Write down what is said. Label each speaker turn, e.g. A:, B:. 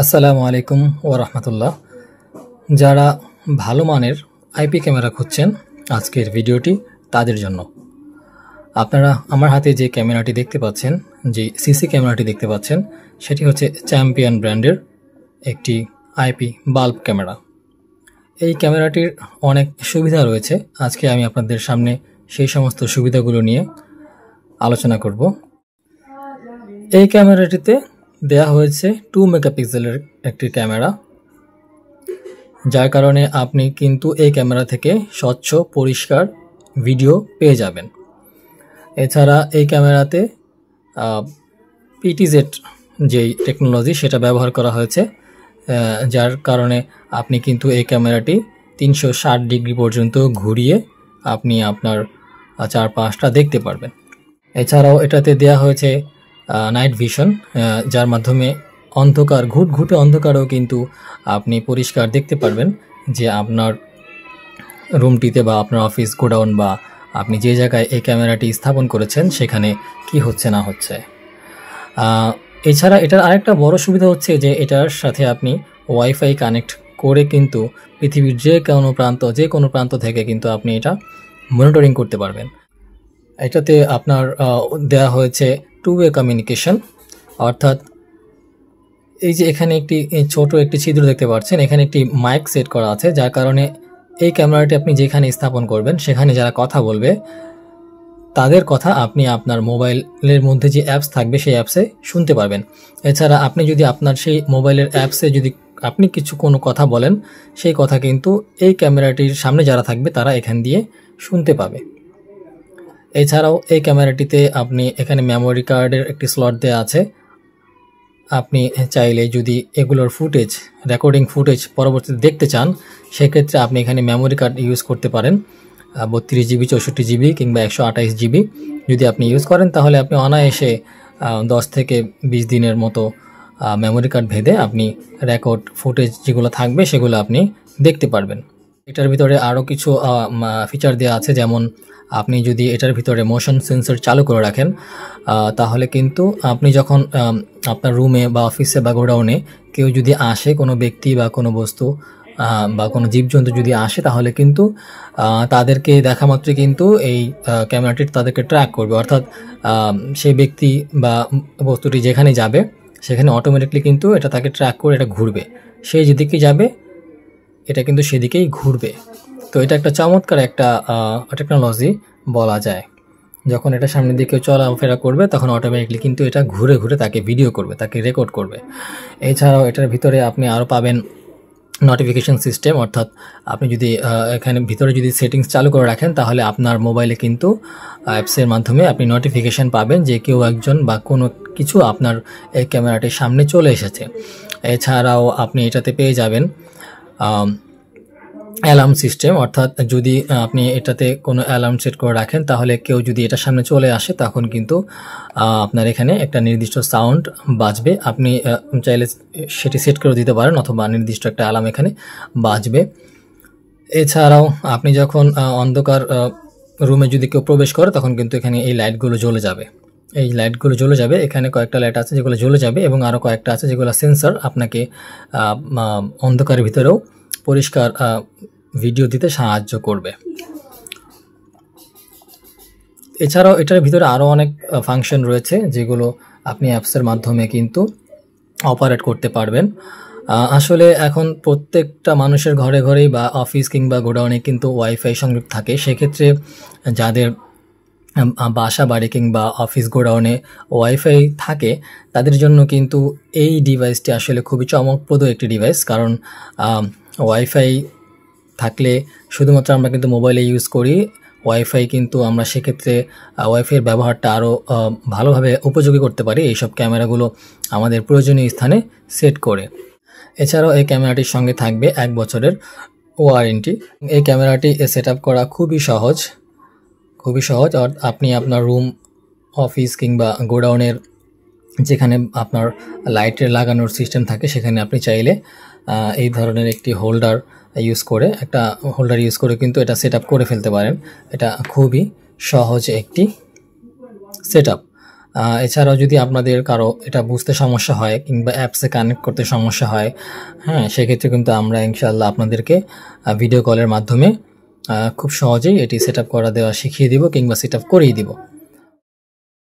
A: আসসালামু আলাইকুম ওয়া রাহমাতুল্লাহ। যারা ভালো মানের আইপি ক্যামেরা খুঁজছেন, আজকের ভিডিওটি তাদের জন্য। আপনারা আমার হাতে যে ক্যামেরাটি দেখতে পাচ্ছেন, যে সিসি ক্যামেরাটি দেখতে পাচ্ছেন, সেটি হচ্ছে চ্যাম্পিয়ন ব্র্যান্ডের একটি আইপি বাল্ব ক্যামেরা। এই ক্যামেরাটির অনেক সুবিধা রয়েছে। আজকে আমি আপনাদের সামনে সেই সমস্ত সুবিধাগুলো নিয়ে আলোচনা করব। এই ক্যামেরাটিতে দেয়া হয়েছে 2 মেগাপিক্সেলের একটি ক্যামেরা, যার কারণে আপনি কিন্তু এই ক্যামেরা থেকে স্বচ্ছ পরিষ্কার ভিডিও পেয়ে যাবেন। এছাড়া এই ক্যামেরাতে পিটিজেড যেই টেকনোলজি সেটা ব্যবহার করা হয়েছে, যার কারণে আপনি কিন্তু এই ক্যামেরাটি 360 ডিগ্রি পর্যন্ত ঘুরিয়ে আপনি আপনার চারপাশটা দেখতে পারবেন। এছাড়াও এটাতে দেয়া হয়েছে নাইট ভিশন, যার মাধ্যমে অন্ধকার ঘুটঘুটে অন্ধকারেও কিন্তু আপনি পরিষ্কার দেখতে পারবেন যে আপনার রুমটিতে বা আপনার অফিস গোডাউন বা আপনি যে জায়গায় এই ক্যামেরাটি স্থাপন করেছেন সেখানে কি হচ্ছে না হচ্ছে। এছাড়া এটার আরেকটা বড় সুবিধা হচ্ছে যে এটার সাথে আপনি ওয়াইফাই কানেক্ট করে কিন্তু পৃথিবীর যে কোনো প্রান্ত থেকে কিন্তু আপনি এটা মনিটরিং করতে পারবেন। এটাতে আপনার দেয়া হয়েছে 2-ওয়ে কমিউনিকেশন, অর্থাৎ এই যে এখানে ছোট একটি ছিদ্র দেখতে পাচ্ছেন, এখানে একটি মাইক সেট করা আছে, যার কারণে এই ক্যামেরাটি আপনি যেখানে স্থাপন করবেন সেখানে যারা কথা বলবে তাদের কথা আপনি আপনার মোবাইলের মধ্যে যে অ্যাপস থাকবে সেই অ্যাপসে শুনতে পারবেন। এছাড়া আপনি যদি আপনার সেই মোবাইলের অ্যাপসে যদি আপনি কোনো কথা বলেন, সেই কথা কিন্তু এই ক্যামেরাটির সামনে যারা থাকবে তারা এখান দিয়ে শুনতে পাবে। এছাড়াও এই ক্যামেরাটিতে আপনি এখানে মেমোরি কার্ডের একটি স্লট দেওয়া আছে। আপনি চাইলে যদি এগুলোর রেকর্ডিং ফুটেজ পরবর্তীতে দেখতে চান, সেক্ষেত্রে আপনি এখানে মেমোরি কার্ড ইউজ করতে পারেন। 32 জিবি, 64 জিবি কিংবা 128 জিবি যদি আপনি ইউজ করেন, তাহলে আপনি অনায়াসে 10 থেকে 20 দিনের মতো মেমোরি কার্ড ভেদে আপনি রেকর্ড ফুটেজ যেগুলো থাকবে সেগুলো আপনি দেখতে পারবেন। এটার ভিতরে আরও কিছু ফিচার দেওয়া আছে, যেমন আপনি যদি এটার ভিতরে মোশন সেন্সর চালু করে রাখেন, তাহলে কিন্তু আপনি যখন আপনার রুমে বা অফিসে বা গোডাউনে কেউ যদি আসে, কোনো ব্যক্তি বা কোনো বস্তু বা কোনো জীবজন্তু যদি আসে, তাহলে কিন্তু তাদেরকে দেখা মাত্রই কিন্তু এই ক্যামেরাটি তাদেরকে ট্র্যাক করবে। অর্থাৎ সেই ব্যক্তি বা বস্তুটি যেখানে যাবে সেখানে অটোমেটিকলি কিন্তু এটা তাকে ট্র্যাক করে এটা ঘুরবে। সে যেদিকে যাবে এটা কিন্তু সেদিকেই ঘুরবে। তো এটা একটা চমৎকার একটা টেকনোলজি বলা যায়। যখন এটা সামনের দিকে চলাফেরা করবে তখন অটোমেটিকলি কিন্তু এটা ঘুরে ঘুরে তাকে ভিডিও করবে, তাকে রেকর্ড করবে। এছাড়াও এটার ভিতরে আপনি আরও পাবেন নোটিফিকেশন সিস্টেম, অর্থাৎ আপনি যদি এখানে ভিতরে যদি সেটিংস চালু করে রাখেন, তাহলে আপনার মোবাইলে কিন্তু অ্যাপসের মাধ্যমে আপনি নোটিফিকেশান পাবেন যে কেউ একজন বা কোনো কিছু আপনার এই ক্যামেরাটির সামনে চলে এসেছে। এছাড়াও আপনি এটাতে পেয়ে যাবেন অ্যালার্ম সিস্টেম, অর্থাৎ যদি আপনি এটাতে কোনো অ্যালার্ম সেট করে রাখেন, তাহলে কেউ যদি এটার সামনে চলে আসে তখন কিন্তু আপনার এখানে একটা নির্দিষ্ট সাউন্ড বাজবে। আপনি চাইলে সেটি সেট করে দিতে পারেন, অথবা নির্দিষ্ট একটা অ্যালার্ম এখানে বাজবে। এছাড়াও আপনি যখন অন্ধকার রুমে যদি কেউ প্রবেশ করে, তখন কিন্তু এখানে এই লাইটগুলো জ্বলে যাবে। এখানে কয়েকটা লাইট আছে যেগুলো জ্বলে যাবে, এবং আরও কয়েকটা আছে যেগুলো সেন্সর আপনাকে অন্ধকারের ভিতরেও পরিষ্কার ভিডিও দিতে সাহায্য করবে। এছাড়াও এটার ভিতরে আরও অনেক ফাংশন রয়েছে যেগুলো আপনি অ্যাপসের মাধ্যমে কিন্তু অপারেট করতে পারবেন। আসলে এখন প্রত্যেকটা মানুষের ঘরে ঘরেই বা অফিস কিংবা গোডাউনে কিন্তু ওয়াইফাই সংযোগ থাকে। সেক্ষেত্রে যাদের বাসা বাড়ি কিংবা অফিস গোডাউনে ওয়াইফাই থাকে, তাদের জন্য কিন্তু এই ডিভাইসটি আসলে খুবই চমকপ্রদ একটি ডিভাইস। কারণ ওয়াইফাই থাকলে শুধুমাত্র আমরা কিন্তু মোবাইলে ইউজ করি, ওয়াইফাই কিন্তু আমরা সেক্ষেত্রে ওয়াইফাইয়ের ব্যবহারটা আরও ভালোভাবে উপযোগী করতে পারি এইসব ক্যামেরাগুলো আমাদের প্রয়োজনীয় স্থানে সেট করে। এছাড়াও এই ক্যামেরাটির সঙ্গে থাকবে 1 বছরের ওয়ারেন্টি। এই ক্যামেরাটি সেট আপ করা খুবই সহজ। আপনি আপনার রুম, অফিস কিংবা গোডাউনের যেখানে আপনার লাইটের লাগানোর সিস্টেম থাকে, সেখানে আপনি চাইলে এই ধরনের একটি হোল্ডার ইউজ করে কিন্তু এটা সেট আপ করে ফেলতে পারেন। এটা খুবই সহজ একটি সেট আপ। এছাড়াও যদি আপনাদের কারো এটা বুঝতে সমস্যা হয় কিংবা অ্যাপসে কানেক্ট করতে সমস্যা হয়, হ্যাঁ, সেক্ষেত্রে কিন্তু আমরা ইনশাআল্লাহ আপনাদেরকে ভিডিও কলের মাধ্যমে খুব সহজেই এটি সেট আপ করা দেওয়া শিখিয়ে দিব কিংবা সেট আপ করিয়ে দিব।